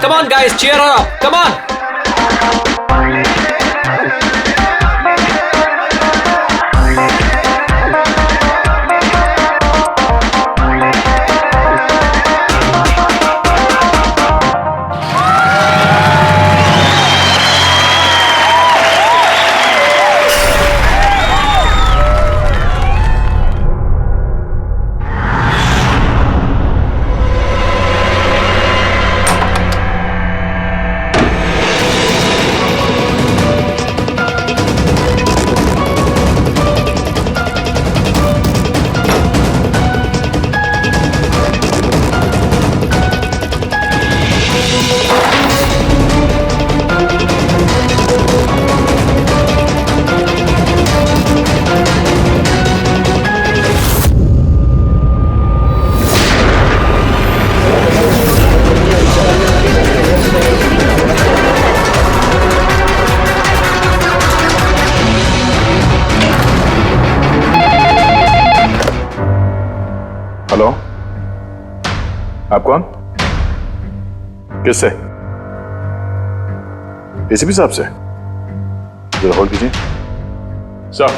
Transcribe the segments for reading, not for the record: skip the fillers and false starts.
Come on, guys, cheer her up. Come on. Hello, आप कौन? किससे? एसीपी साहब से? जरा होल्ड कीजिए। सर।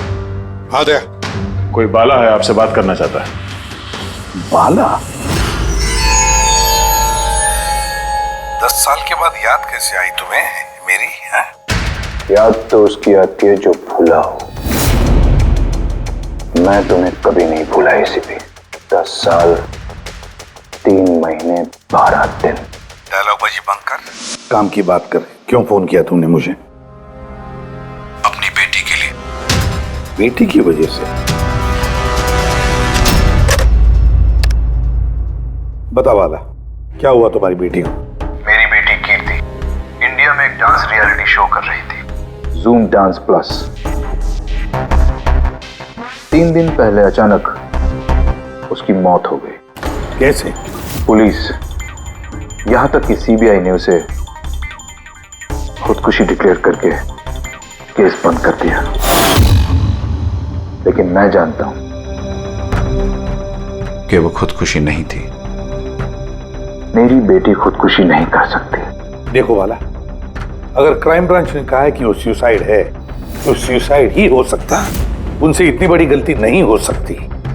हाँ दे। कोई बाला है, आपसे बात करना चाहता है। बाला? 10 साल के बाद याद कैसे आई तुम्हें मेरी? है? याद तो उसकी आती है जो भूला हो। मैं तुम्हें कभी नहीं भूला एसीपी। 10 साल 3 महीने 12 दिन। डायलॉग बाजी बंद कर, काम की बात कर। क्यों फोन किया तुमने मुझे? अपनी बेटी के लिए। बेटी की वजह से? बता वाला, क्या हुआ तुम्हारी बेटी को? मेरी बेटी कीर्ति इंडिया में एक डांस रियलिटी शो कर रही थी, जूम डांस प्लस। 3 दिन पहले अचानक उसकी मौत हो गई। कैसे? पुलिस, यहां तक कि सीबीआई ने उसे खुदकुशी डिक्लेयर करके केस बंद कर दिया। लेकिन मैं जानता हूं कि वो खुदकुशी नहीं थी। मेरी बेटी खुदकुशी नहीं कर सकती। देखो वाला, अगर क्राइम ब्रांच ने कहा है कि वो सुसाइड है तो सुसाइड ही हो सकता है। उनसे इतनी बड़ी गलती नहीं हो सकती।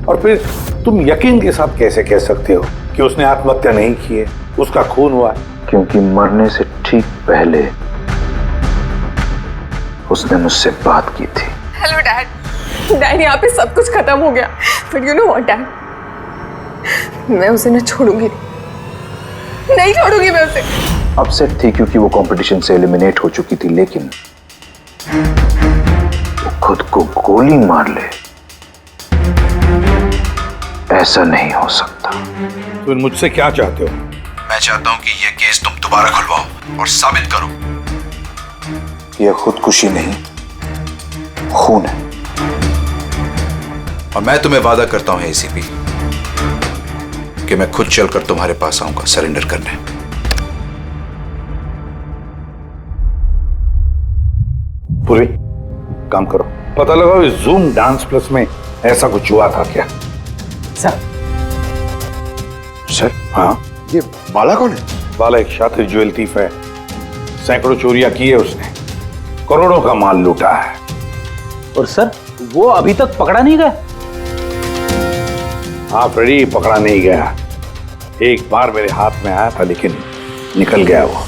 और फिर तुम यकीन के साथ कैसे कह सकते हो कि उसने आत्महत्या नहीं की है, उसका खून हुआ? क्योंकि मरने से ठीक पहले उसने मुझसे बात की थी। Hello dad. डैड, यहाँ पे सब कुछ खत्म हो गया, but you know what dad, मैं उसे न छोड़ूंगी, नहीं छोड़ूंगी मैं उसे। अपसेट थी क्योंकि वो कंपटीशन से एलिमिनेट हो चुकी थी, लेकिन वो खुद को गोली मार ले, ऐसा नहीं हो सकता। तुम मुझसे क्या चाहते हो? मैं चाहता हूं कि यह केस तुम दोबारा खुलवाओ और साबित करो यह खुदकुशी नहीं, खून है। और मैं तुम्हें वादा करता हूं एसीपी कि मैं खुद चलकर तुम्हारे पास आऊंगा सरेंडर करने। पूरी काम करो, पता लगाओ इस जूम डांस प्लस में ऐसा कुछ हुआ था क्या? सर? हाँ, ये बाला कौन है? बाला एक शातिर ज्वेल थीफ है। सैकड़ों चोरियां की है उसने, करोड़ों का माल लूटा है। और सर, वो अभी तक पकड़ा नहीं गया? हाँ फ्रेडी, पकड़ा नहीं गया। एक बार मेरे हाथ में आया था लेकिन निकल गया वो।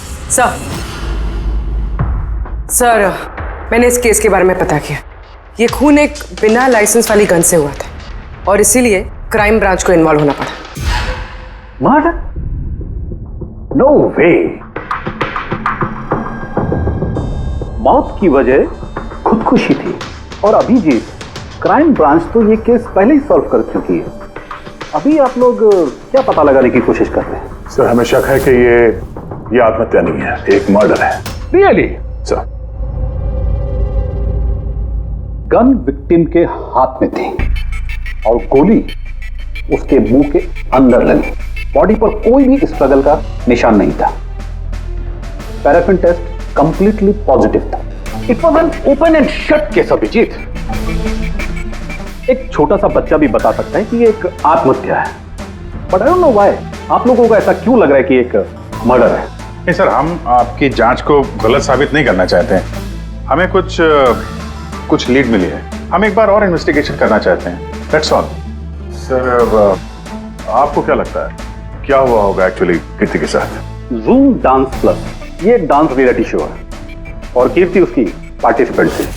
सर, मैंने इस केस के बारे में पता किया। ये खून एक बिना लाइसेंस वाली गन से हुआ था और इसीलिए क्राइम ब्रांच को इन्वॉल्व होना पड़ा। मर्डर? नो वे। मौत की वजह खुदकुशी थी और अभिजीत, क्राइम ब्रांच तो ये केस पहले ही सॉल्व कर चुकी है। अभी आप लोग क्या पता लगाने की कोशिश कर रहे हैं? सर, हमें शक है कि ये ये आत्महत्या नहीं है, एक मर्डर है। रियली? सर, गन विक्टिम के हाथ में थी और गोली उसके मुंह के अंदर लगी। बॉडी पर कोई भी स्ट्रगल का निशान नहीं था। पैराफिन टेस्ट कंप्लीटली पॉजिटिव था। It was an open and shut case Abhijit. एक छोटा सा बच्चा भी बता सकता है कि ये एक आत्महत्या है, but I don't know why आप लोगों को ऐसा क्यों लग रहा है कि एक मर्डर है। नहीं सर, हम आपकी जांच को गलत साबित नहीं करना चाहते हैं। हमें कुछ लीड मिली है, हम एक बार और इन्वेस्टिगेशन करना चाहते हैं, दैट्स ऑल। सर, आपको क्या लगता है क्या हुआ होगा एक्चुअली कीर्ति के साथ? जूम डांस प्लस ये एक डांस रियलिटी शो है और कीर्ति उसकी पार्टिसिपेंट थी।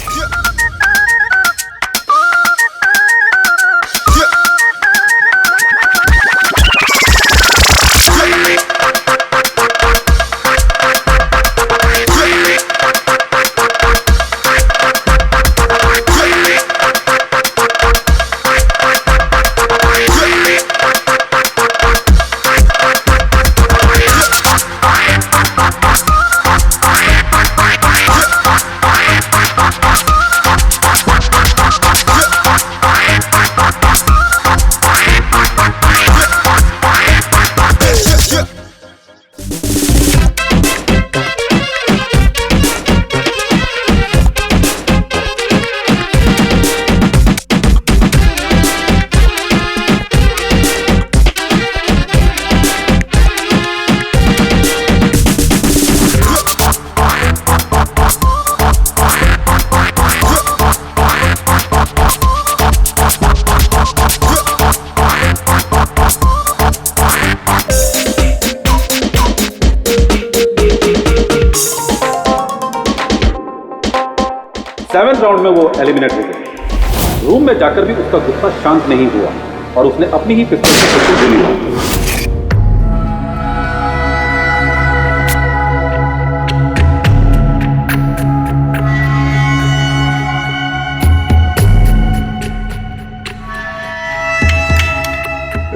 सेवेंथ राउंड में वो एलिमिनेट हो गया। रूम में जाकर भी उसका गुस्सा शांत नहीं हुआ और उसने अपनी ही पिस्तौल से गोली मारी।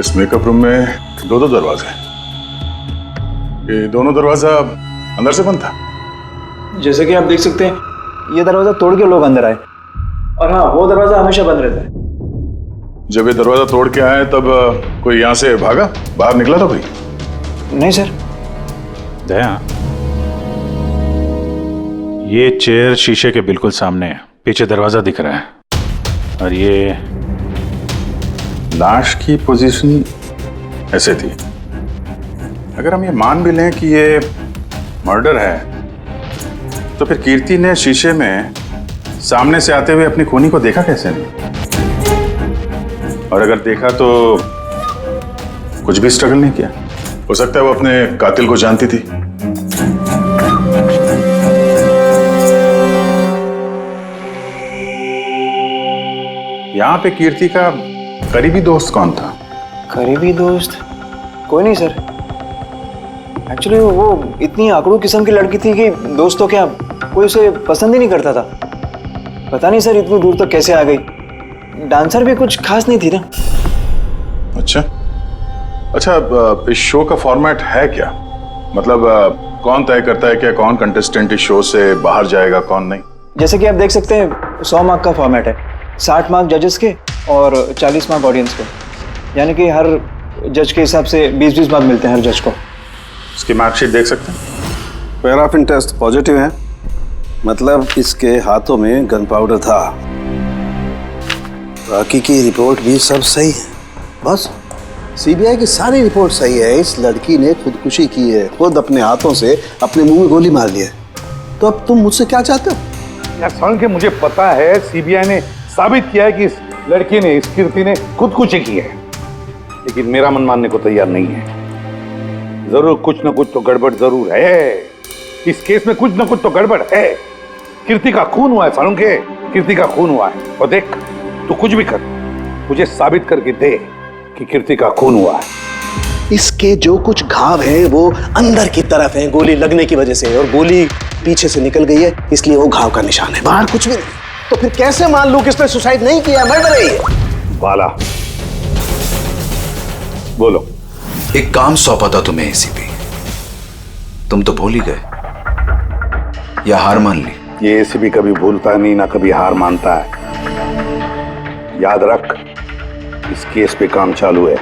इस मेकअप रूम में दो दरवाजे हैं। ये दोनों दरवाजा अंदर से बंद था। जैसे कि आप देख सकते हैं ये दरवाजा तोड़ के लोग अंदर आए, और हाँ वो दरवाजा हमेशा बंद रहता है। जब ये दरवाजा तोड़ के आए तब कोई यहाँ से भागा, बाहर निकला था कोई? नहीं सर। दया, ये चेयर शीशे के बिल्कुल सामने है, पीछे दरवाजा दिख रहा है और ये लाश की पोजीशन ऐसे थी। अगर हम ये मान भी लें कि ये मर्डर है तो फिर कीर्ति ने शीशे में सामने से आते हुए अपनी खूनी को देखा कैसे नहीं? और अगर देखा तो कुछ भी स्ट्रगल नहीं किया। हो सकता है वो अपने कातिल को जानती थी। यहां पे कीर्ति का करीबी दोस्त कौन था? करीबी दोस्त कोई नहीं सर। एक्चुअली वो इतनी आंकड़ू किस्म की लड़की थी कि दोस्तों क्या कोई उसे पसंद ही नहीं करता था। पता नहीं सर इतनी दूर तक कैसे आ गई। डांसर भी कुछ खास नहीं थी ना। अच्छा, इस शो का फॉर्मेट है क्या? मतलब कौन तय करता है कि कौन कंटेस्टेंट इस शो से बाहर जाएगा कौन नहीं? जैसे कि आप देख सकते हैं 100 मार्क का फॉर्मेट है। 60 मार्क जजेस के और 40 मार्क ऑडियंस के, यानी कि हर जज के हिसाब से 20-20 मार्क मिलते हैं हर जज को। इसकी मार्कशीट देख सकते हैं। पैराफिन टेस्ट पॉजिटिव है, मतलब इसके हाथों में गन पाउडर था। बाकी की रिपोर्ट भी सब सही है। बस सीबीआई की सारी रिपोर्ट सही है। इस लड़की ने खुदकुशी की है, खुद अपने हाथों से अपने मुंह में गोली मार ली है। तो अब तुम मुझसे क्या चाहते हो? यार सुन के मुझे पता है सीबीआई ने साबित किया है कि इस लड़की ने, इस कीर्ति ने खुदकुशी की है, लेकिन मेरा मन मानने को तैयार नहीं है। जरूर कुछ ना कुछ तो गड़बड़ जरूर है। इस केस में कुछ ना कुछ तो गड़बड़ है। कीर्ति का खून हुआ है फारूक, कीर्ति का खून हुआ है। और देख तू कुछ भी कर, मुझे साबित करके दे कि कीर्ति का खून हुआ है। इसके जो कुछ घाव हैं वो अंदर की तरफ हैं गोली लगने की वजह से, और गोली पीछे से निकल गई है, इसलिए वो घाव का निशान है, बाहर कुछ भी नहीं। तो फिर कैसे मान लूं कि इसने सुसाइड नहीं किया, मर्डर है ये? बाला बोलो। एक काम सौंपा था तुम्हें एसीपी, तुम तो भूल ही गए या हार मान ली? ये एसीपी कभी भूलता नहीं ना कभी हार मानता है। याद रख, इस केस पे काम चालू है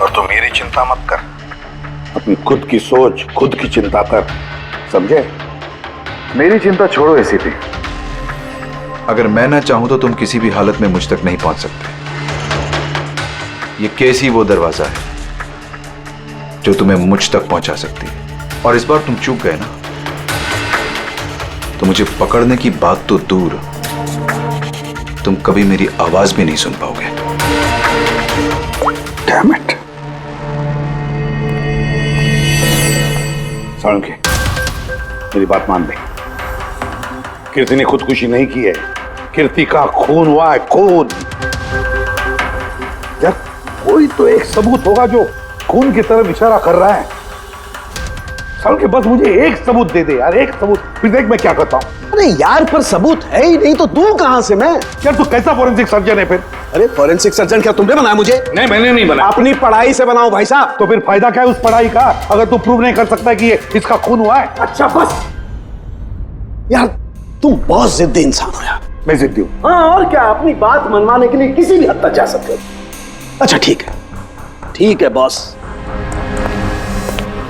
और तू मेरी चिंता मत कर, अपनी खुद की सोच, खुद की चिंता कर, समझे? मेरी चिंता छोड़ो एसीपी। अगर मैं ना चाहूं तो तुम किसी भी हालत में मुझ तक नहीं पहुंच सकते। ये केस ही वो दरवाजा है जो तुम्हें मुझ तक पहुंचा सकती है। और इस बार तुम चूक गए ना, तो मुझे पकड़ने की बात तो दूर, तुम कभी मेरी आवाज भी नहीं सुन पाओगे। Damn it! साळुंखे, मेरी बात मान ले। कीर्ति ने खुदकुशी नहीं की है, कीर्ति का खून हुआ है, खून। यार कोई तो एक सबूत होगा जो खून की तरफ इशारा कर रहा है। साळुंखे बस मुझे एक सबूत दे दे यार, एक सबूत, फिर देख मैं क्या करता हूं। अरे यार, पर सबूत है ही नहीं तो दूं कहां से मैं? यार तू कैसा फॉरेंसिक सर्जन है फिर? अरे फॉरेंसिक सर्जन क्या तुमने बनाया मुझे? नहीं, मैंने नहीं बनाया। अपनी पढ़ाई से बनाओ भाई साहब। तो फिर फायदा क्या है उस पढ़ाई का, अगर तू प्रूव नहीं कर सकता कि ये इसका खून हुआ है? अच्छा बस यार, तुम बहुत जिद्दी इंसान हो यार। मैं जिद्दी हूं? हाँ, और क्या, अपनी बात मनवाने के लिए किसी भी हद तक जा सकते हो। अच्छा ठीक है बॉस,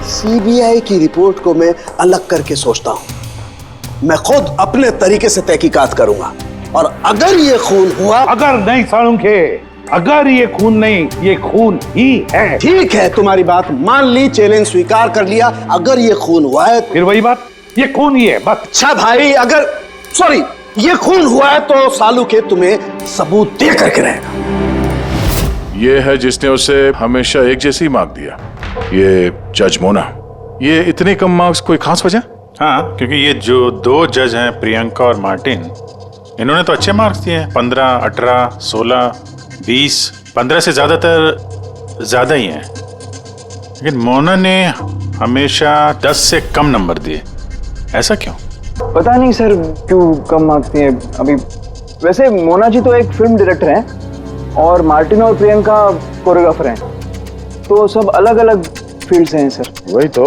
सीबीआई की रिपोर्ट को मैं अलग करके सोचता हूं। मैं खुद अपने तरीके से तहकीकात करूंगा, और अगर ये खून हुआ। अगर नहीं साळुंखे, अगर ये खून नहीं, ये खून ही है। ठीक है, तुम्हारी बात मान ली, चैलेंज स्वीकार कर लिया। अगर ये खून हुआ है फिर वही बात, ये खून ही है बस। अच्छा भाई, अगर सॉरी ये खून हुआ है तो साळुंखे तुम्हें सबूत दे करके रहेगा। ये है जिसने उसे हमेशा एक जैसी मार्क दिया, ये जज मोना। ये इतने कम मार्क्स कोई खास वजह? हाँ, क्योंकि ये जो दो जज हैं, प्रियंका और मार्टिन, इन्होंने तो अच्छे मार्क्स दिए हैं, 15, 18, 16, 20, 15 से ज्यादातर ज्यादा ही हैं। लेकिन मोना ने हमेशा 10 से कम नंबर दिए, ऐसा क्यों? पता नहीं सर क्यों कम मार्क्स दिए अभी। वैसे मोना जी तो एक फिल्म डायरेक्टर हैं और मार्टिन और प्रियंका कोरियोग्राफर हैं, तो सब अलग अलग फील्ड से हैं सर। वही तो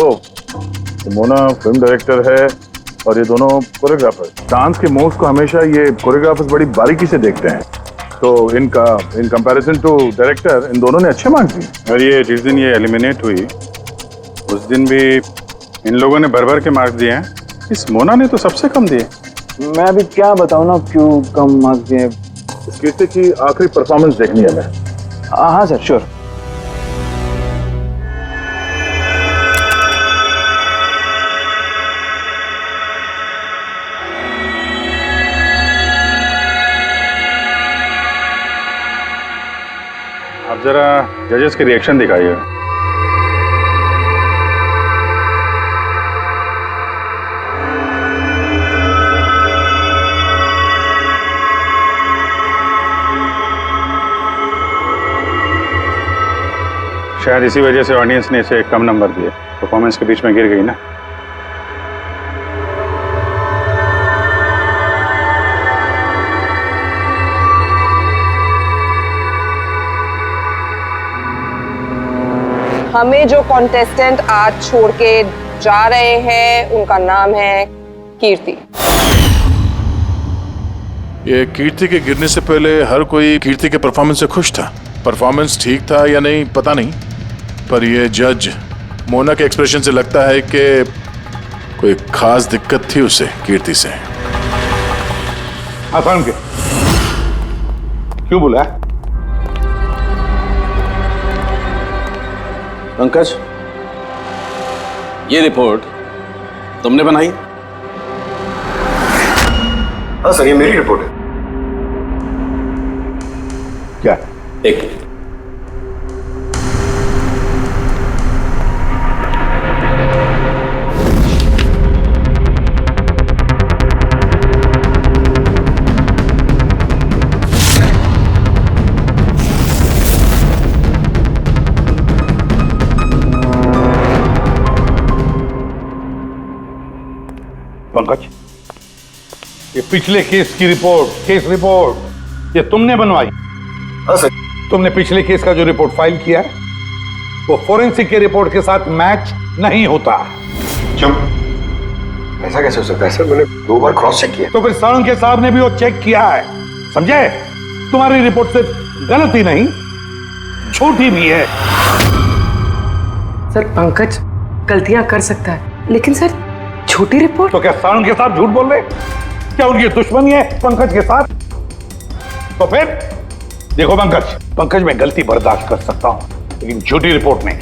मोना फिल्म डायरेक्टर है और ये दोनों कोरियोग्राफर। डांस के मूव्स को हमेशा ये कोरियोग्राफर्स बड़ी बारीकी से देखते हैं, तो इन कंपैरिजन टू डायरेक्टर इन दोनों ने अच्छे मार्क्स दिए। और ये जिस दिन ये एलिमिनेट हुई उस दिन भी इन लोगों ने भर भर के मार्क्स दिए हैं, इस मोना ने तो सबसे कम दिए। मैं अभी क्या बताऊं ना क्यों कम मार्क्स दिए। इस कीर्ति की आखिरी परफॉर्मेंस देखनी है हमें। हाँ सर, श्योर। आप जरा जजेस के रिएक्शन दिखाइए। शायद इसी वजह से ऑडियंस ने इसे कम नंबर दिए, परफॉर्मेंस के बीच में गिर गई ना। हमें जो कॉन्टेस्टेंट आज छोड़ के जा रहे हैं उनका नाम है कीर्ति। ये कीर्ति के गिरने से पहले हर कोई कीर्ति के परफॉर्मेंस से खुश था। परफॉर्मेंस ठीक था या नहीं पता नहीं, पर ये जज मोना के एक्सप्रेशन से लगता है कि कोई खास दिक्कत थी उसे कीर्ति से। आसान के क्यों बोला? पंकज, ये रिपोर्ट तुमने बनाई? हाँ सर, ये मेरी रिपोर्ट है। क्या? एक मिनट। पंकज, ये पिछले केस की रिपोर्ट, केस रिपोर्ट ये तुमने बनवाई? हाँ सर। तुमने पिछले केस का जो रिपोर्ट फाइल किया है वो फोरेंसिक के रिपोर्ट के साथ मैच नहीं होता। क्यों? ऐसा कैसे हो सकता है सर? मैंने 2 बार क्रॉस चेक किया। तो फिर साळुंखे साहब ने भी वो चेक किया है, समझे? तुम्हारी रिपोर्ट सिर्फ गलत ही नहीं, झूठी भी है। सर पंकज गलतियां कर सकता है, लेकिन सर छोटी रिपोर्ट। तो क्या साळुंखे साहब झूठ बोल रहे? क्या उनकी दुश्मनी है पंकज के साथ? तो फिर देखो पंकज मैं गलती बर्दाश्त कर सकता हूं, लेकिन झूठी रिपोर्ट नहीं।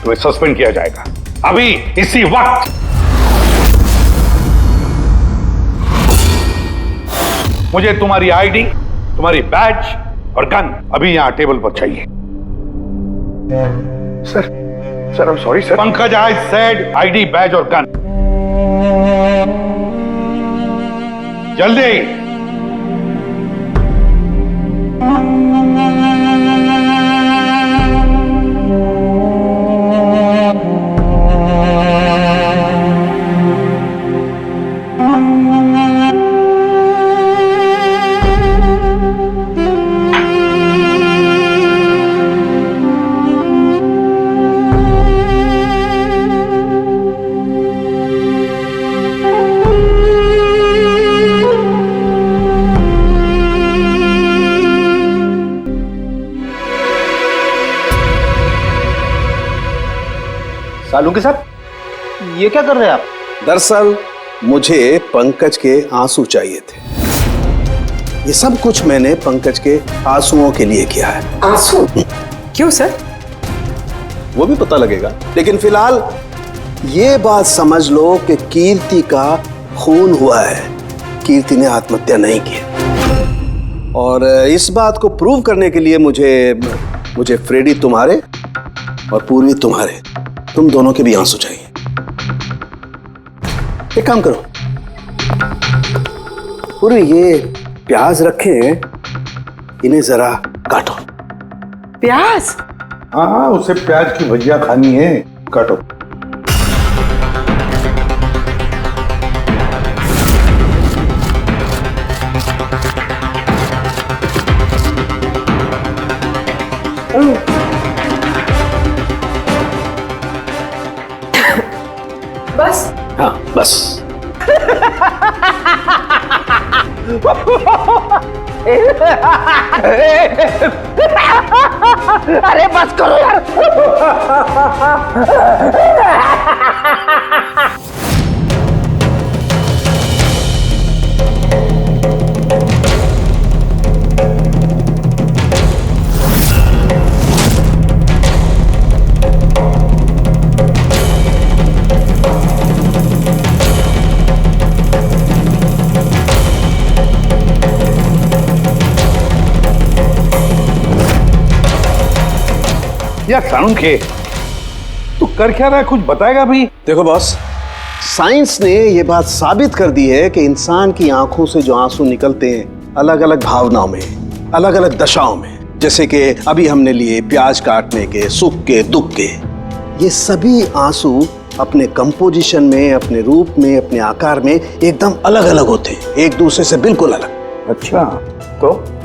तुम्हें सस्पेंड किया जाएगा अभी इसी वक्त। मुझे तुम्हारी आईडी, तुम्हारी बैज और गन अभी यहां टेबल पर चाहिए। Sir I am sorry sir. Pankaj, I said ID, badge और गन। जल्दी। साळुंखे साहब, ये क्या कर रहे हैं आप? दरअसल मुझे पंकज के आंसू चाहिए थे। ये सब कुछ मैंने पंकज के आंसुओं के लिए किया है। आंसू? क्यों सर? वो भी पता लगेगा, लेकिन फिलहाल ये बात समझ लो कि कीर्ति का खून हुआ है। कीर्ति ने आत्महत्या नहीं की, और इस बात को प्रूव करने के लिए मुझे फ्रेडी तुम्हारे और पूर्वी तुम्हारे, तुम दोनों के भी आंसू चाहिए। एक काम करो पूर्वी, ये प्याज रखे हैं, इन्हें जरा काटो। प्याज? हाँ, उसे प्याज की भजिया खानी है, काटो। बस? हाँ बस। अरे बस करो यार। यार साळुंखे, तू कर क्या रहा है, कुछ बताएगा भी? देखो बॉस, साइंस ने यह बात साबित कर दी है कि इंसान की आंखों से जो आंसू निकलते हैं अलग अलग भावनाओं में, अलग अलग दशाओं में, जैसे कि अभी हमने लिए प्याज काटने के, सुख के, दुख के, ये सभी आंसू अपने कंपोजिशन में, अपने रूप में, अपने आकार में एकदम अलग अलग होते हैं, एक दूसरे से बिल्कुल अलग। अच्छा,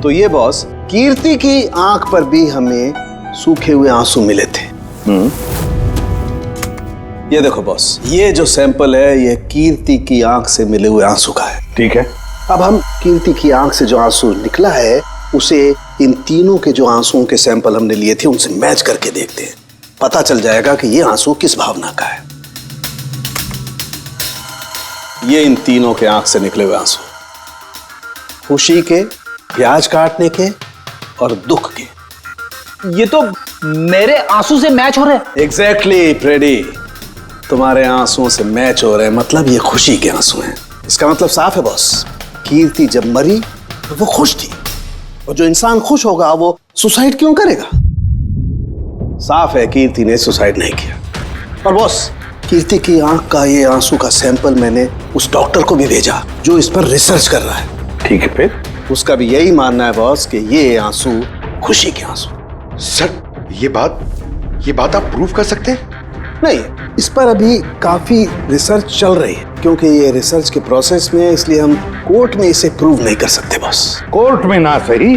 तो ये बॉस, कीर्ति की आंख पर भी हमें सूखे हुए आंसू मिले थे। ये देखो बॉस, ये जो सैंपल है ये कीर्ति की आंख से मिले हुए आंसू का है। ठीक है। अब हम कीर्ति की आंख से जो आंसू निकला है उसे इन तीनों के जो आंसुओं के सैंपल हमने लिए थे उनसे मैच करके देखते हैं, पता चल जाएगा कि ये आंसू किस भावना का है। ये इन तीनों के आंख से निकले हुए आंसू, खुशी के, प्याज काटने के और दुख के। ये तो मेरे आंसू से मैच हो रहे हैं। एग्जैक्टली फ्रेडी, तुम्हारे आंसुओं से मैच हो रहे हैं, मतलब ये खुशी के आंसू हैं। इसका मतलब साफ है बॉस, कीर्ति जब मरी तो वो खुश थी, और जो इंसान खुश होगा वो सुसाइड क्यों करेगा? साफ है कीर्ति ने सुसाइड नहीं किया। और बॉस, कीर्ति की आंख का ये आंसू का सैंपल मैंने उस डॉक्टर को भी भेजा जो इस पर रिसर्च कर रहा है। ठीक है, फिर उसका भी यही मानना है बॉस कि ये आंसू खुशी के आंसू। सर ये बात आप प्रूव कर सकते हैं? नहीं, इस पर अभी काफी रिसर्च चल रही है, क्योंकि ये रिसर्च के प्रोसेस में है, इसलिए हम कोर्ट में इसे प्रूव नहीं कर सकते बॉस। कोर्ट में ना सही,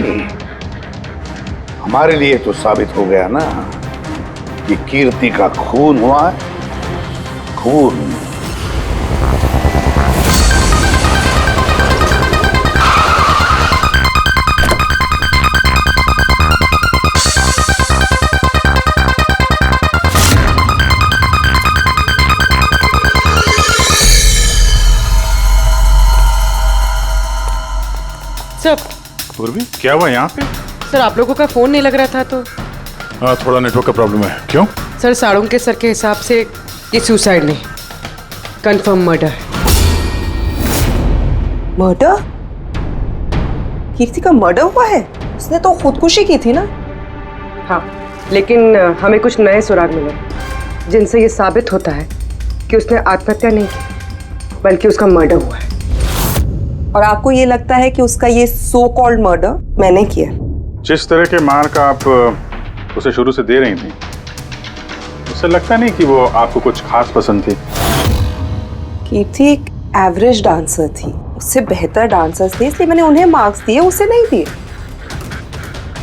हमारे लिए तो साबित हो गया ना ये कीर्ति का खून हुआ है, खून। सर पूर्वी, क्या हुआ यहाँ पे? सर आप लोगों का फोन नहीं लग रहा था तो। हाँ, थोड़ा नेटवर्क का प्रॉब्लम है। क्यों? सर साड़ों के सर के हिसाब से ये सुसाइड नहीं, कंफर्म मर्डर है। मर्डर? कीर्ति का मर्डर हुआ है? उसने तो खुदकुशी की थी ना? हाँ, लेकिन हमें कुछ नए सुराग मिले जिनसे ये साबित होता है कि उसने आत्महत्या नहीं की बल्कि उसका मर्डर हुआ है। और आपको ये लगता है कि उसका ये सो कॉल्ड मर्डर मैंने किया? जिस तरह के मार का आप उसे शुरू से दे रही थी, उससे लगता नहीं कि वो आपको कुछ खास पसंद थी। कीर्ति एक एवरेज डांसर थी, उससे बेहतर डांसर्स थे, इसलिए मैंने उन्हें मार्क्स दिए, उसे नहीं दिए।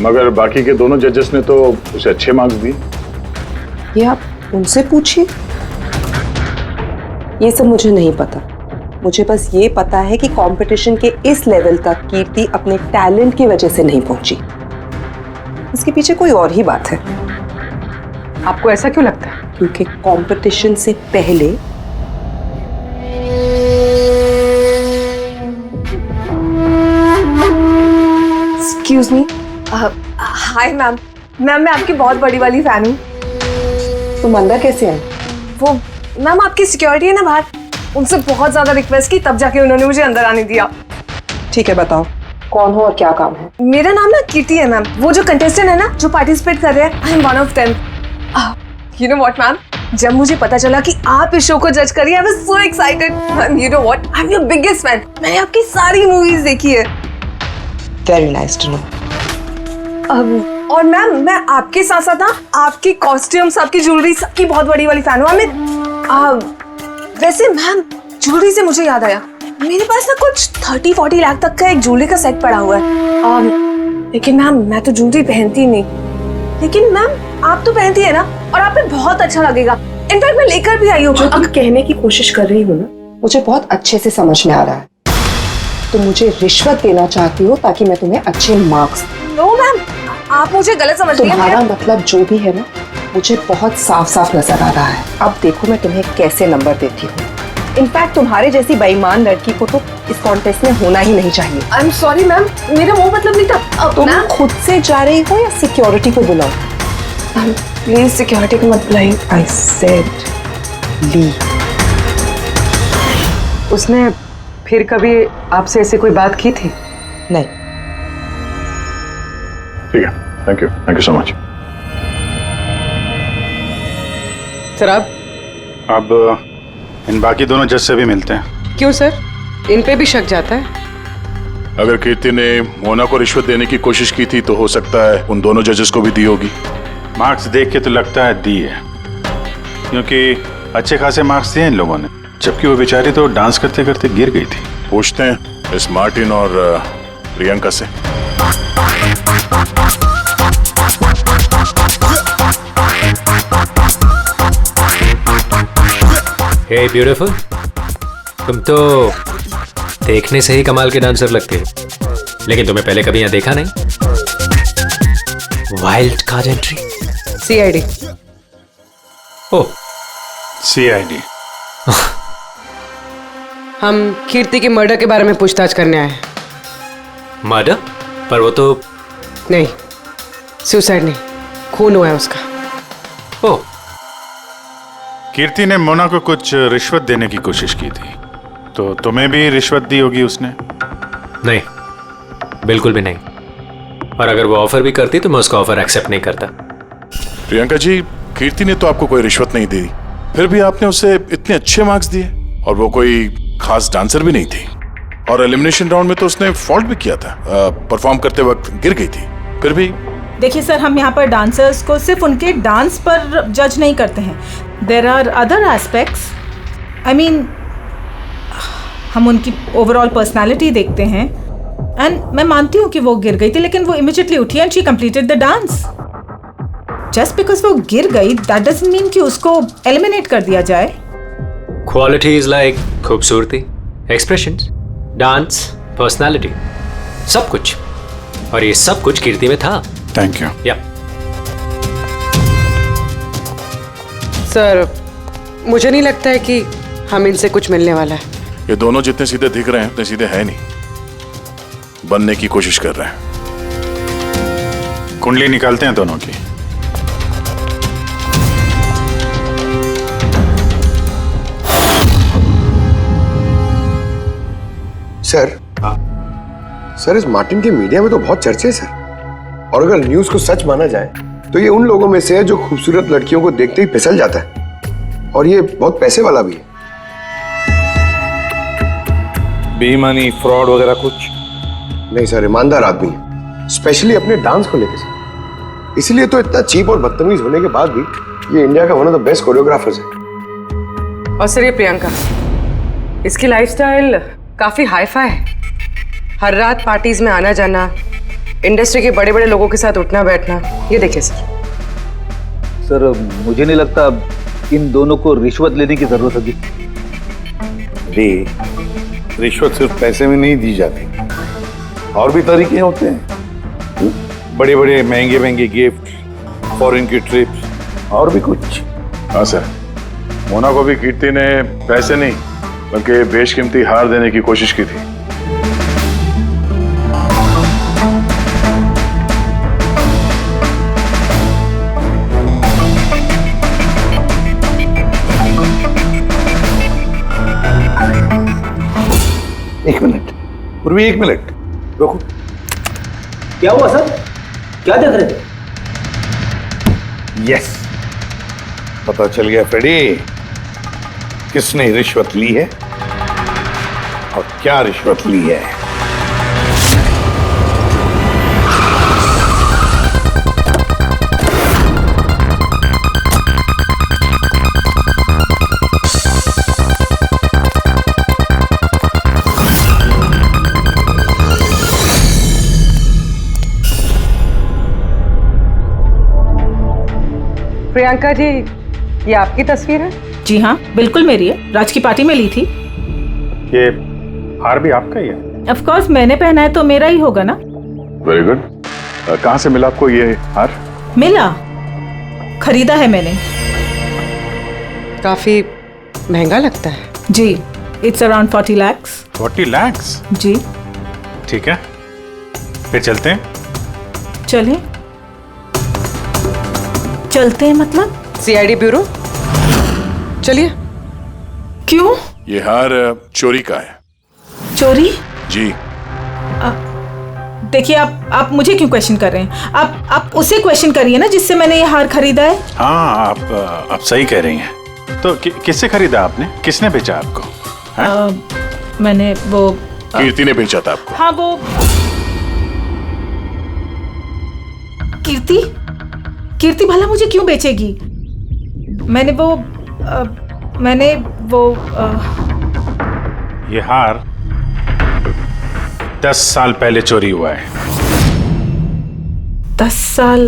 मगर बाकी के दोनों जजेस ने तो उसे अच्छे मार्क्स दिए। ये आप उनसे पूछिए, ये सब मुझे नहीं पता। मुझे बस ये पता है कि कंपटीशन के इस लेवल तक कीर्ति अपने टैलेंट की वजह से नहीं पहुंची। इसके पीछे कोई और ही बात है। आपको ऐसा क्यों लगता है? क्योंकि कंपटीशन से पहले एक्सक्यूज मी। हाय मैम, मैं आपकी बहुत बड़ी वाली फैन हूँ। तुम अंदर कैसे आए? वो मैम आपकी सिक्योरिटी है ना बाहर, उनसे बहुत ज्यादा रिक्वेस्ट की तब जाके उन्होंने मुझे अंदर आने दिया। ठीक है, बताओ कौन हो और क्या काम है? मेरा नाम ना कीर्ति है मैम, वो जो कंटेस्टेंट है ना जो पार्टिसिपेट कर रहे हैं, I am one of them. You know what ma'am, जब मुझे पता चला कि आप इस शो को जज करिए, I was so excited. Ma'am you know what, I am your biggest fan. मैंने आपकी सारी मूवीज देखी है। Very nice to know. और मैम मैं आपके साथ साथ ना आपकी कॉस्ट्यूम्स, आपकी ज्वेलरी, सबकी बहुत बड़ी वाली फैन हूँ। वैसे मैम ज्वेलरी से मुझे याद आया, मेरे पास ना कुछ 30-40 लाख तक का एक ज्वेलरी का सेट पड़ा हुआ है। लेकिन मैम मैं तो ज्वेलरी पहनती नहीं। लेकिन मैम आप तो पहनती है ना, और आप पे बहुत अच्छा लगेगा। इनफैक्ट मैं लेकर भी आई हूँ। जो तुम कहने की कोशिश कर रही हो ना, मुझे बहुत अच्छे से समझ में आ रहा है। तुम मुझे रिश्वत देना चाहती हो ताकि मैं तुम्हें अच्छे मार्क्स। नो मैम, आप मुझे गलत समझ रही हैं। तुम्हारा मतलब जो भी है ना, मुझे बहुत साफ साफ नजर आ रहा है। अब देखो मैं तुम्हें कैसे नंबर देती हूँ। इनफैक्ट तुम्हारे जैसी बेईमान लड़की को तो इस कॉन्टेस्ट में होना ही नहीं चाहिए। आई एम सॉरी मैम, मेरा वो मतलब नहीं था। तुम खुद से जा रही हो या सिक्योरिटी को बुलाओ? प्लीज सिक्योरिटी को मत बुलाइए। I said leave. उसने फिर कभी आपसे ऐसे कोई बात की थी? नहीं। ठीक है, thank you so much. Sir आप अब इन बाकी दोनों जज से भी मिलते हैं। क्यों सर, इन पे भी शक जाता है? अगर कीर्ति ने मोना को रिश्वत देने की कोशिश की थी तो हो सकता है उन दोनों जजेस को भी दी होगी। मार्क्स देख के तो लगता है दी है, क्योंकि अच्छे खासे मार्क्स दिए इन लोगों ने, जबकि वो बेचारी तो डांस करते करते गिर गई थी। पूछते हैं इस मार्टिन और प्रियंका से। हे ब्यूटीफुल, तुम तो देखने से ही कमाल के डांसर लगते हो, लेकिन तुम्हें पहले कभी यहाँ देखा नहीं। Wild card entry, CID। ओह CID। हम कीर्ति के मर्डर के बारे में पूछताछ करने आए हैं। मर्डर? पर वो तो नहीं, सुसाइड नहीं, खून हुआ है उसका। ओह, कीर्ति ने मोना को कुछ रिश्वत देने की कोशिश की थी, तो तुम्हें भी रिश्वत दी होगी उसने? नहीं, बिल्कुल भी नहीं। और अगर वो ऑफर भी करती तो मैं उसका ऑफर एक्सेप्ट नहीं करता। प्रियंका जी, कीर्ति ने तो आपको कोई रिश्वत नहीं दी, फिर भी आपने उसे इतने अच्छे मार्क्स दिए, और वो कोई खास डांसर भी नहीं थी, और एलिमिनेशन राउंड में तो उसने फॉल्ट भी किया था, परफॉर्म करते वक्त गिर गई थी, फिर भी। देखिए सर, हम यहाँ पर डांसर्स को सिर्फ उनके डांस पर जज नहीं करते हैं। There are other aspects, I mean हम उनकी ओवरऑल पर्सनालिटी देखते हैं। एंड मैं मानती हूँ कि वो गिर गई थी, लेकिन वो इमीडिएटली उठी and she completed the dance. Just because वो गिर गई दैट डजंट मीन कि उसको एलिमिनेट कर दिया जाए। क्वालिटीज लाइक खूबसूरती, एक्सप्रेशंस, डांस, पर्सनालिटी, सब कुछ, और ये सब कुछ कीर्ति में था। Thank you. या सर, मुझे नहीं लगता है कि हम इनसे कुछ मिलने वाला है। ये दोनों जितने सीधे दिख रहे हैं उतने सीधे हैं नहीं, बनने की कोशिश कर रहे हैं। कुंडली निकालते हैं दोनों की। सर इस मार्टिन के मीडिया में तो बहुत चर्चे सर, और अगर न्यूज को सच माना जाए तो ये उन लोगों में से है जो खूबसूरत लड़कियों को देखते ही फिसल जाता है, और ये बहुत पैसे वाला भी है। बेईमानी, फ्रॉड वगैरह कुछ नहीं सर, ईमानदार आदमी है, स्पेशली अपने डांस को लेकर सर। इसीलिए तो इतना चीप और बदतमीज होने के बाद भी ये इंडिया का one of the best choreographers है। और सर ये प्रियंका, इसकी लाइफस्टाइल काफी हाई-फाई है। हर रात पार्टीज में आना जाना, इंडस्ट्री के बड़े बड़े लोगों के साथ उठना बैठना, ये देखिए सर मुझे नहीं लगता इन दोनों को रिश्वत लेने की जरूरत होगी। रिश्वत सिर्फ पैसे में नहीं दी जाती, और भी तरीके होते हैं। बड़े बड़े महंगे महंगे गिफ्ट, फॉरेन की ट्रिप्स, और भी कुछ। हाँ सर, मोना को भी कीर्ति ने पैसे नहीं बल्कि बेशकीमती हार देने की कोशिश की थी। एक मिनट पूर्वी, एक मिनट रुको। क्या हुआ सर, क्या देख रहे थे? यस, पता चल गया फ्रेडी, किसने रिश्वत ली है और क्या रिश्वत ली है। प्रियंका जी, ये आपकी तस्वीर है? जी हाँ, बिल्कुल मेरी है, राज की पार्टी में ली थी। ये हार भी आपका ही है? ऑफ कोर्स, मैंने पहना है तो मेरा ही होगा ना। Very good. कहाँ से मिला आपको ये हार? मिला, खरीदा है मैंने। काफी महंगा लगता है। जी, इट्स अराउंड 40 lakhs। 40 lakhs? जी। ठीक है, फिर चलते हैं। चलें? चलते हैं मतलब? सीआईडी ब्यूरो, चलिए। क्यों? ये हार चोरी का है। चोरी? जी। देखिए, आप मुझे क्यों क्वेश्चन कर रहे हैं? आप उसे क्वेश्चन करिए ना जिससे मैंने ये हार खरीदा है। हाँ, आप सही कह रही हैं। तो किससे खरीदा आपने? किसने बेचा आपको? मैंने वो कीर्ति ने बेचा था आपको। हाँ, वो कीर्ति भला मुझे क्यों बेचेगी? मैंने वो ये हार 10 साल पहले चोरी हुआ है। 10 साल?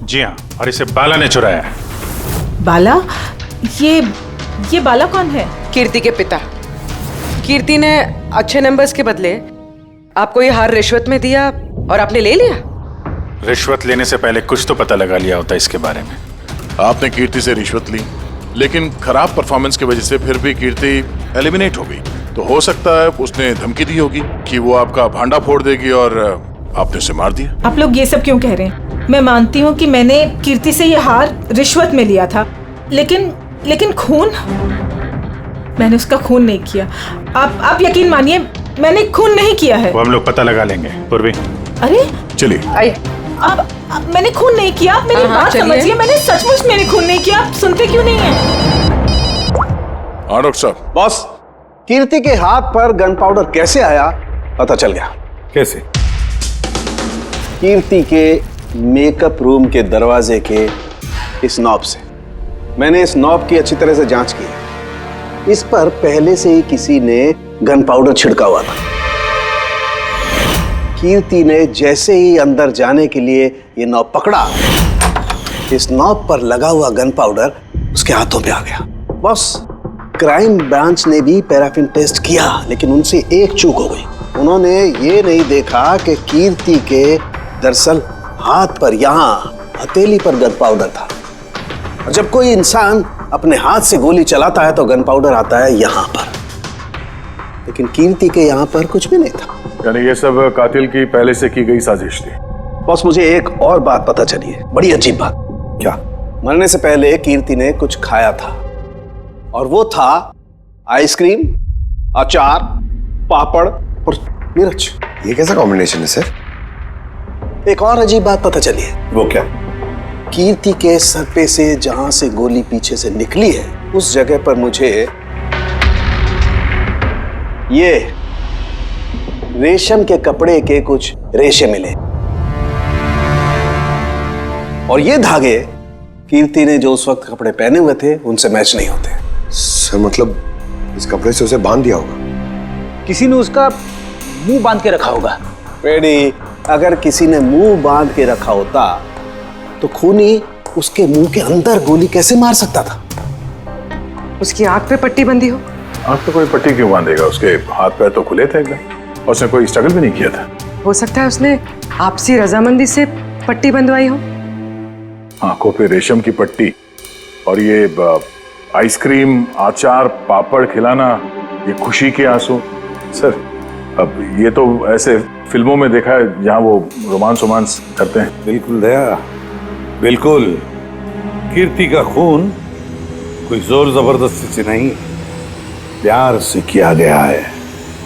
जी हाँ, और इसे बाला ने चुराया है। बाला? ये बाला कौन है? कीर्ति के पिता। कीर्ति ने अच्छे नंबर्स के बदले आपको ये हार रिश्वत में दिया और आपने ले लिया। रिश्वत लेने से पहले कुछ तो पता लगा लिया होता इसके बारे में। आपने कीर्ति से रिश्वत ली, लेकिन खराब परफॉर्मेंस की वजह से फिर भी कीर्ति एलिमिनेट हो गई। तो हो सकता है उसने धमकी दी होगी कि वो आपका भांडा फोड़ देगी और आपने उसे मार दिया। आप लोग ये सब क्यों कह रहे हैं? मैं मानती हूँ कि मैंने कीर्ति से ये हार रिश्वत में लिया था, लेकिन खून? मैंने उसका खून नहीं किया। आप यकीन मानिए, मैंने खून नहीं किया है। वो हम लोग पता लगा लेंगे। पूर्वी, अरे चलिए। आइए। अब मैंने खून नहीं किया, आप मेरी बात समझिए। मैंने सचमुच मैंने खून नहीं किया। आप सुनते क्यों नहीं हैं? हाँ डॉक्टर साहब। बॉस, कीर्ति के हाथ पर गन पाउडर कैसे आया पता चल गया। कैसे? कीर्ति के मेकअप रूम के दरवाजे के इस नॉब से। मैंने इस नॉब की अच्छी तरह से जांच की। इस पर पहले से ही किसी ने गन पाउडर छिड़का हुआ था। कीर्ति ने जैसे ही अंदर जाने के लिए ये नॉब पकड़ा, इस नॉब पर लगा हुआ गन पाउडर उसके हाथों पे आ गया। बॉस, क्राइम ब्रांच ने भी पैराफिन टेस्ट किया, लेकिन उनसे एक चूक हो गई। उन्होंने ये नहीं देखा कि कीर्ति के दरअसल हाथ पर, यहाँ हथेली पर गन पाउडर था। और जब कोई इंसान अपने हाथ से गोली चलाता है तो गन पाउडर आता है यहाँ पर, लेकिन कीर्ति के यहाँ पर कुछ भी नहीं था। यानी ये सब कातिल की पहले से की गई साजिश थी। बॉस, मुझे एक और बात पता चली है, बड़ी अजीब बात। क्या? मरने से पहले कीर्ति ने कुछ खाया था, और वो था आइसक्रीम, अचार, पापड़ और मिर्च। ये कैसा कॉम्बिनेशन है सर? एक और अजीब बात पता चली है। वो क्या? कीर्ति के सर पे से जहां से गोली पीछे से निकली है, उस जगह पर मुझे ये रेशम के कपड़े के कुछ रेशे मिले, और ये धागे कीर्ति ने जो उस वक्त कपड़े पहने हुए थे उनसे मैच नहीं होते। सर मतलब इस कपड़े से उसे बांध दिया होगा? किसी ने उसका मुंह बांध के रखा होगा। पेड़ी, अगर किसी ने मुंह बांध के रखा होता तो खूनी उसके मुंह के अंदर गोली कैसे मार सकता था? उसकी आंख पे पट्टी बंधी हो? आंख पे कोई पट्टी क्यों बांधेगा? उसके हाथ पैर तो खुले थे एकदम, और उसने कोई स्ट्रगल भी नहीं किया था। हो सकता है उसने आपसी रजामंदी से पट्टी बंधवाई हो। आंखों पे रेशम की पट्टी और ये आइसक्रीम, अचार, पापड़ खिलाना, ये खुशी के आंसू। सर, अब ये तो ऐसे फिल्मों में देखा है जहां वो रोमांस करते हैं। बिल्कुल दया, बिल्कुल। कीर्ति का खून कोई जोर जबरदस्ती से नहीं, प्यार से किया गया है,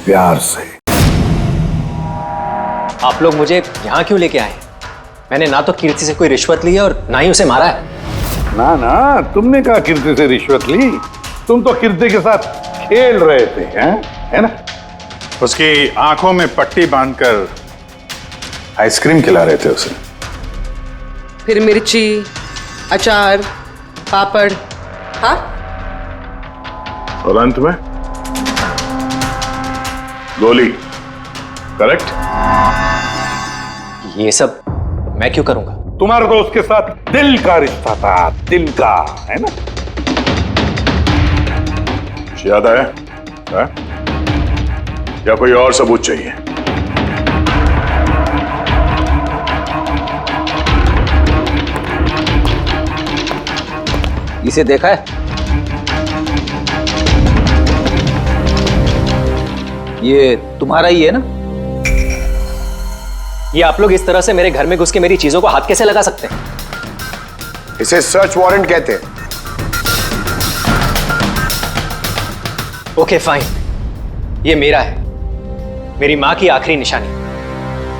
प्यार से। आप लोग मुझे यहाँ क्यों लेके आए? मैंने ना तो कीर्ति से कोई रिश्वत ली है और ना ही उसे मारा है। ना ना, तुमने कहा कीर्ति से रिश्वत ली? तुम तो कीर्ति के साथ खेल रहे थे, हैं? है ना? उसकी आंखों में पट्टी बांधकर आइसक्रीम खिला रहे थे उसे। फिर मिर्ची, अचार, पापड़, हाँ? और अंत में गोली। करेक्ट? ये सब मैं क्यों करूंगा? तुम्हारा तो उसके साथ दिल का रिश्ता था, दिल का, है ना? याद आया? है? या कोई और सबूत चाहिए? इसे देखा है? ये तुम्हारा ही है ना? ये आप लोग इस तरह से मेरे घर में घुस के मेरी चीजों को हाथ कैसे लगा सकते हैं? इसे सर्च वारंट कहते हैं। ओके फाइन, ये मेरा है, मेरी माँ की आखिरी निशानी।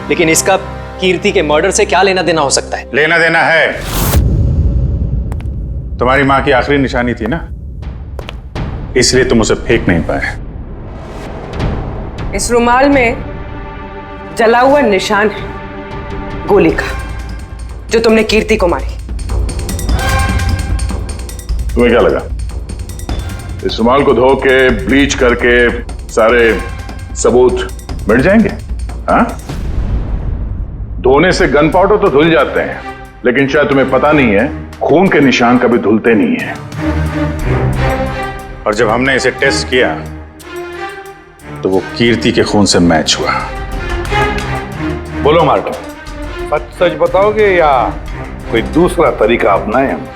लेकिन इसका कीर्ति के मर्डर से क्या लेना देना हो सकता है? लेना देना है। तुम्हारी माँ की आखिरी निशानी थी ना, इसलिए तुम उसे फेंक नहीं पाए। इस रुमाल में जला हुआ निशान है गोली का, जो तुमने कीर्ति को मारी। तुम्हें क्या लगा इस रुमाल को धो के ब्लीच करके सारे सबूत मिट जाएंगे? हाँ? धोने से गन पाउडर तो धुल जाते हैं, लेकिन शायद तुम्हें पता नहीं है खून के निशान कभी धुलते नहीं है। और जब हमने इसे टेस्ट किया तो वो कीर्ति के खून से मैच हुआ। बोलो मार्टिन, सच सच बताओगे या कोई दूसरा तरीका अपनाएं हम?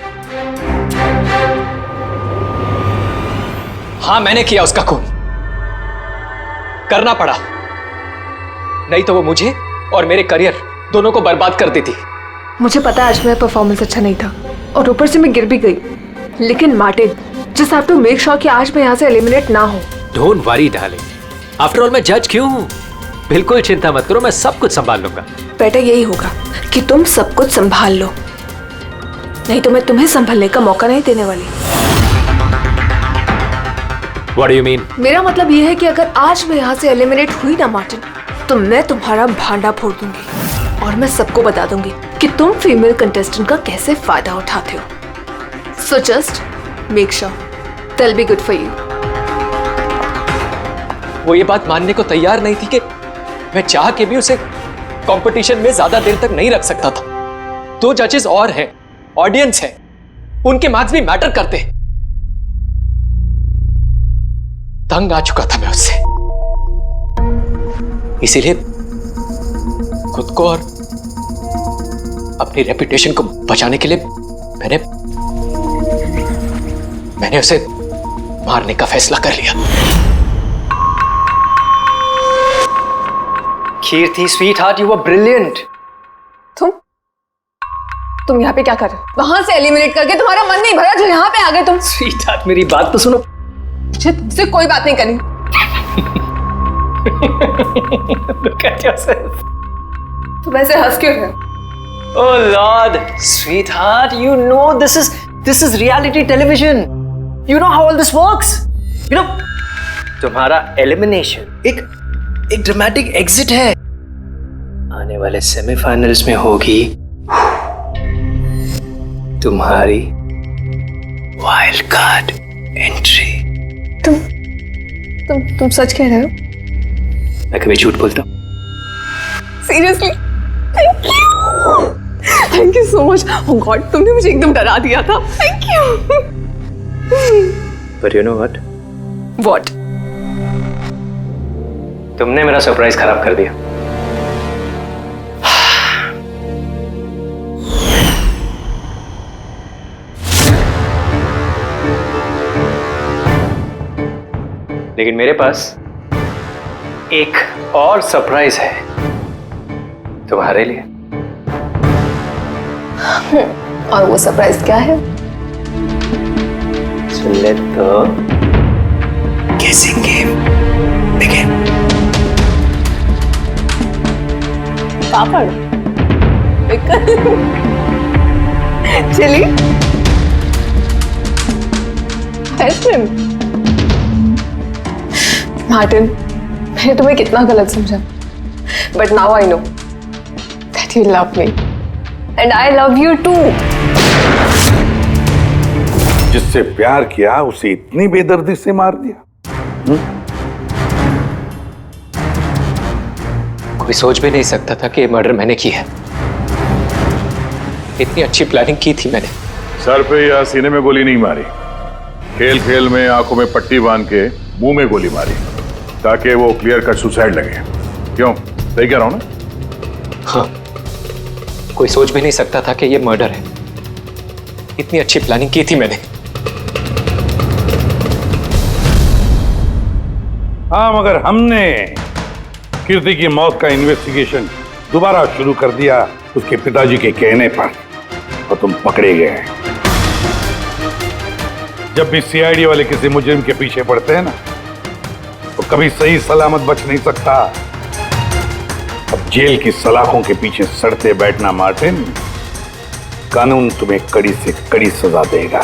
हाँ, मैंने किया उसका खून, करना पड़ा, नहीं तो वो मुझे और मेरे करियर दोनों को बर्बाद कर देती। मुझे पता है आज मेरा परफॉर्मेंस अच्छा नहीं था और ऊपर से मैं गिर भी गई, लेकिन Martin, just have to make sure कि आज मैं यहाँ से एलिमिनेट ना हो। Don't worry darling, after all मैं जज क्यों हूँ? बिल्कुल चिंता मत करो, मैं सब कुछ संभाल लूंगा। बेटा यही होगा कि तुम सब कुछ संभाल लो, नहीं तो मैं तुम्हें संभालने का मौका नहीं देने वाली। What do you mean? मेरा मतलब ये है कि अगर आज मैं यहाँ से एलिमिनेट हुई ना मार्टिन, तो मैं तुम्हारा भांडा फोड़ दूंगी और मैं सबको बता दूंगी कि तुम फीमेल कंटेस्टेंट का कैसे फायदा उठाते हो। So just make sure that will be good for you. वो ये बात मानने को तैयार नहीं थी कि मैं चाह के भी उसे कंपटीशन में ज्यादा देर तक नहीं रख सकता था। 2 जजेस और हैं, ऑडियंस है, उनके मार्क्स भी मैटर करते हैं। तंग आ चुका था मैं उससे, इसीलिए खुद को और अपनी रेपुटेशन को बचाने के लिए मैंने उसे मारने का फैसला कर लिया। कीर्ति स्वीटहार्ट, यू वर ब्रिलियंट। तुम यहाँ पे क्या कर रहे हो? वहां से एलिमिनेट करके तुम्हारा मन नहीं भरा जो यहाँ पे आ गए तुम। स्वीटहार्ट मेरी बात तो सुनो। मुझे तुमसे कोई बात नहीं करनी। Look at yourself. तुम ऐसे हंस क्यों रहे हो? Oh Lord, sweetheart, you know this is reality television. You know how all this works. You know, तुम्हारा एलिमिनेशन एक ड्रामेटिक एग्जिट है। आने वाले सेमीफाइनल्स में होगी तुम्हारी वाइल्ड कार्ड एंट्री। तुम सच कह रहे हो? मैं कभी झूठ बोलता हूँ? Seriously? Thank you so much. Oh God, तुमने मुझे एकदम डरा दिया था। Thank you. But you know what? What? तुमने मेरा सरप्राइज खराब कर दिया। लेकिन मेरे पास एक और सरप्राइज है तुम्हारे लिए। और वो सरप्राइज क्या है? So let the guessing game begin. Papad, chilli, ice cream. Martin, मैंने तुम्हें कितना गलत समझा, but now I know that you love me and I love you too. जिससे प्यार किया उसे इतनी बेदर्दी से मार दिया। कोई सोच भी नहीं सकता था कि ये मर्डर मैंने किया है। इतनी अच्छी प्लानिंग की थी मैंने। सर पे या सीने में गोली नहीं मारी, खेल खेल में आंखों में पट्टी बांध के मुंह में गोली मारी ताकि वो क्लियर कट सुसाइड लगे। क्यों, सही कह रहा हूं ना? हाँ, कोई सोच भी नहीं सकता था कि ये मर्डर है। इतनी अच्छी प्लानिंग की थी मैंने। हाँ, मगर हमने कीर्ति की मौत का इन्वेस्टिगेशन दोबारा शुरू कर दिया उसके पिताजी के कहने पर, और तुम पकड़े गए। जब भी सीआईडी वाले किसी मुजरिम के पीछे पड़ते हैं ना, तो कभी सही सलामत बच नहीं सकता। अब जेल की सलाखों के पीछे सड़ते बैठना मार्टिन, कानून तुम्हें कड़ी से कड़ी सजा देगा।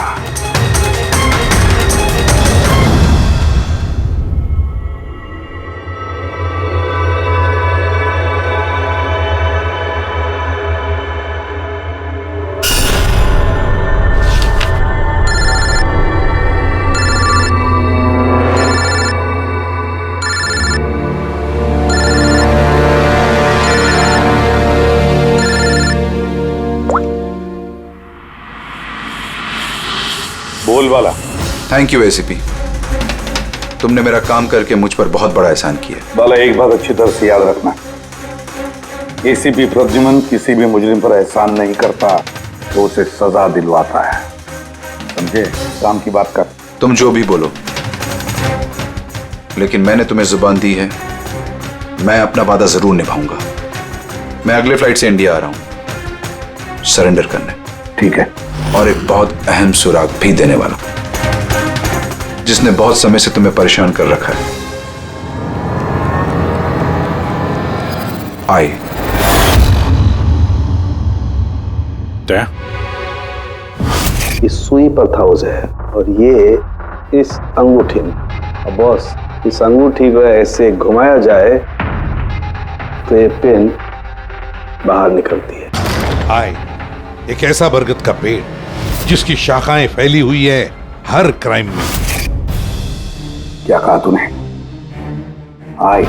बोल वाला। थैंक यू एसीपी, तुमने मेरा काम करके मुझ पर बहुत बड़ा एहसान किया। बाला, एक बात अच्छी तरह से याद रखना, एसीपी प्रद्युमन किसी भी मुजरिम पर एहसान नहीं करता, तो उसे सजा दिलवाता है। समझे? काम की बात कर। तुम जो भी बोलो, लेकिन मैंने तुम्हें जुबान दी है, मैं अपना वादा जरूर निभाऊंगा। मैं अगले फ्लाइट से इंडिया आ रहा हूं सरेंडर करने। ठीक है। और एक बहुत अहम सुराग भी देने वाला, जिसने बहुत समय से तुम्हें परेशान कर रखा है। आई ये सुई पर था उसे, और ये इस अंगूठी में। अब बॉस, इस अंगूठी को ऐसे घुमाया जाए तो ये पिन बाहर निकलती है। आई एक ऐसा बरगद का पेड़ जिसकी शाखाएं फैली हुई है हर क्राइम में। क्या कहा तूने? आई,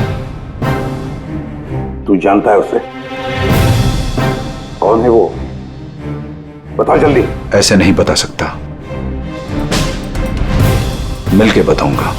तू जानता है उसे? कौन है वो? बताओ जल्दी। ऐसे नहीं बता सकता, मिलके बताऊंगा।